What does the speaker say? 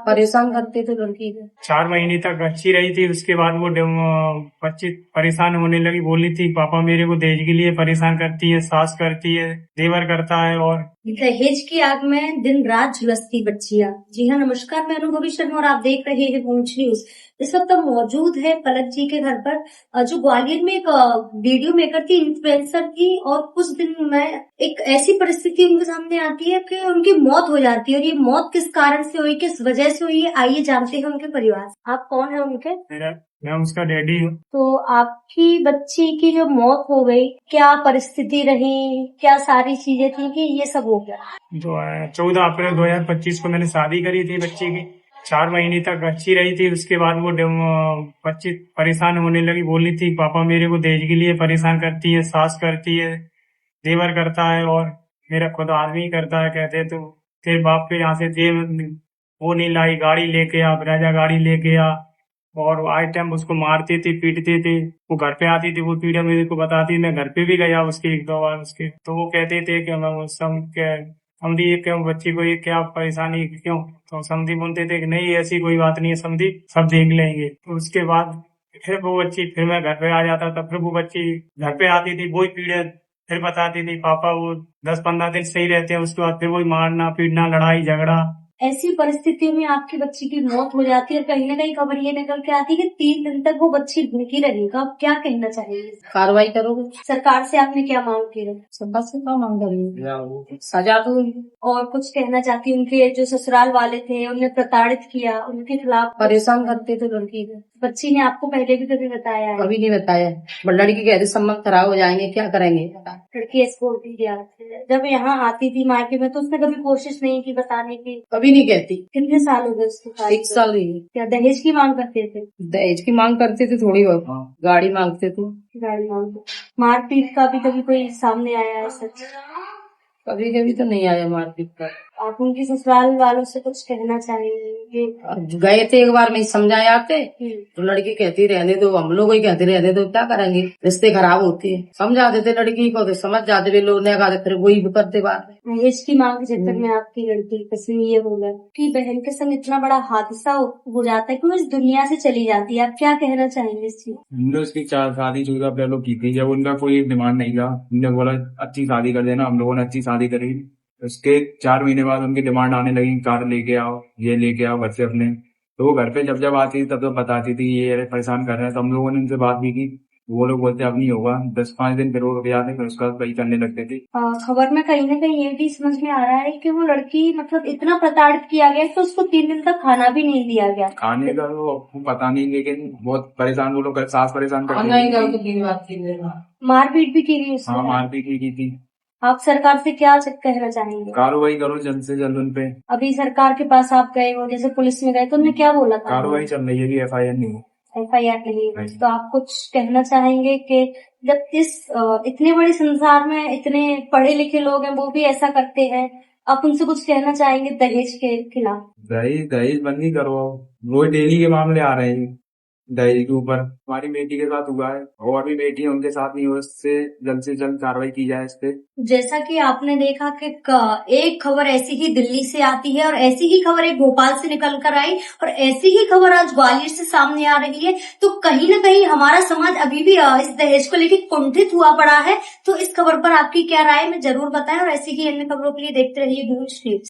परेशान करते थे लड़की को। 4 महीने तक अच्छी रही थी, उसके बाद वो बच्ची परेशान होने लगी, बोली थी पापा मेरे को दहेज के लिए परेशान करती है, सास करती है, देवर करता है। और दहेज की आग में दिन रात झुलसती बच्चियां। जी हाँ, नमस्कार, मैं अनुभवी शर्मा और आप देख रहे हैं पूंछ न्यूज। इस वक्त हम मौजूद है पलक जी के घर पर, जो ग्वालियर में एक वीडियो मेकर थी, इन्फ्लुएंसर थी, और कुछ दिन में एक ऐसी परिस्थिति उनके सामने आती है कि उनकी मौत हो जाती है। और ये मौत किस कारण से हुई, किस वजह से हुई, आइए जानते हैं उनके परिवार से। आप कौन है उनके? मैं उसका डैडी हूँ। तो आपकी बच्ची की जो मौत हो गई, क्या परिस्थिति रही, क्या सारी चीजें थी कि ये सब हो गया? 14 अप्रैल 2025 को मैंने शादी करी थी बच्ची की। 4 महीने तक अच्छी रही थी, उसके बाद वो बच्ची परेशान होने लगी, बोली थी पापा मेरे को दहेज के लिए परेशान करती है, सास करती है, देवर करता है, और मेरा खुद आदमी करता है। कहते तो तेरे बाप के यहाँ से दे, वो नहीं लाई, गाड़ी लेके आ, ब्रेजा गाड़ी लेके आ। और आए टाइम उसको मारती थी, पीटती थी। वो घर पे आती थी, वो पीड़ा मेरे को बताती, मैं घर पे भी गया उसके 1-2 बार उसके, तो वो कहते थे कि मैं समझी ये क्यों बच्ची को, ये क्या परेशानी क्यों? तो समझी बोलते थे कि नहीं ऐसी कोई बात नहीं है समझी, सब देख लेंगे। तो उसके बाद फिर वो बच्ची, फिर मैं घर पे आ जाता था, फिर वो बच्ची घर पे आती थी, वही पीड़े फिर बताती थी पापा वो 10-15 दिन सही रहते हैं, उसके बाद फिर वही मारना पीटना, लड़ाई झगड़ा। ऐसी परिस्थितियों में आपकी बच्ची की मौत हो जाती है और कहीं ना कहीं खबर ये निकल के आती है कि 3 दिन तक वो बच्ची भूखी रहेगी। आप क्या कहना चाहेंगे? कार्रवाई करोगे? सरकार से आपने क्या मांग की है? सरकार से क्या मांग करेंगे? सजा दो। और कुछ कहना चाहती, उनके जो ससुराल वाले थे उन्हें प्रताड़ित किया, उनके खिलाफ परेशान करते थे लड़की को। बच्ची ने आपको पहले भी कभी बताया है? कभी नहीं बताया। बट लड़की कहते संबंध खराब हो जाएंगे, क्या करेंगे? लड़की एक्सपोर्ट भी दिया। जब यहाँ आती थी मायके में तो उसने कभी कोशिश नहीं की बताने की? कभी नहीं कहती। कितने साल हो गए उसको? 1 साल हुई। क्या दहेज की मांग करते थे? दहेज की मांग करते थे, थोड़ी बहुत गाड़ी मांगते थे। गाड़ी मांगते। मारपीट का भी कभी कोई सामने आया है सच? कभी कभी तो नहीं आया मारपीट का। आप उनके ससुराल वालों से कुछ कहना चाहेंगे? गए थे एक बार, मैं समझाया आते तो लड़की कहती रहने दो, हम लोग ही कहते रहने दो, क्या करेंगे, रिश्ते खराब होते हैं। समझा देते लड़की को तो समझ जाते, वे लोग ने कहा फिर वही करते बात। इसकी मांग के चक्कर में आपकी लड़की कसम ये होगा कि बहन के संग इतना बड़ा हादसा हो जाता है कि वो इस दुनिया से चली जाती है। आप क्या कहना चाहेंगे इस चीज? हमने उसकी शादी 14 अप्रैल को की थी, जब उनका कोई डिमांड नहीं था, उन्होंने बोला अच्छी शादी कर देना, हम लोगों ने अच्छी शादी करी। उसके 4 महीने बाद उनकी डिमांड आने लगी, कार लेके आओ, ये लेके आओ घर से अपने। तो वो घर पे जब जब आती थी तब तो बताती थी ये परेशान कर रहे हैं, तो हम लोगों ने उनसे बात भी की। वो लोग बोलते अब नहीं होगा, 10-5 दिन फिर वो रुक जाते, फिर उसका वही करने लगते थे। खबर में कहीं ना कहीं ये भी समझ में आ रहा है कि वो लड़की मतलब इतना प्रताड़ित किया गया कि उसको 3 दिन तक खाना भी नहीं दिया गया। खाने का तो पता नहीं, लेकिन बहुत परेशान वो लोग, सास परेशान करते। मारपीट भी की गई उसके? हाँ, मारपीट भी की थी। आप सरकार से क्या कहना चाहेंगे? कार्रवाई करो जल्द से जल्द उनपे। अभी सरकार के पास आप गए हो, जैसे पुलिस में गए तो उन्होंने क्या बोला था? कार्रवाई चल रही है, कि FIR नहीं है। FIR नहीं है। तो आप कुछ कहना चाहेंगे कि जब इस इतने बड़े संसार में इतने पढ़े लिखे लोग हैं, वो भी ऐसा करते हैं, आप उनसे कुछ कहना चाहेंगे दहेज के खिलाफ? दहेज बंद ही करो। रोज डेली के मामले आ रहे हैं दहेज के ऊपर। हमारी बेटी के साथ हुआ है, और भी बेटी है उनके साथ नहीं हुआ, इससे जल्द से जल्द कार्रवाई की जाए इस पे। जैसा कि आपने देखा कि एक खबर ऐसी ही दिल्ली से आती है और ऐसी ही खबर एक भोपाल से निकल कर आई और ऐसी ही खबर आज ग्वालियर से सामने आ रही है, तो कहीं ना कहीं हमारा समाज अभी भी इस दहेज को लेकर कुंठित हुआ पड़ा है। तो इस खबर पर आपकी क्या राय है, मैं जरूर बताएं, और ऐसी ही अन्य खबरों के लिए देखते रहिए पूंछ न्यूज।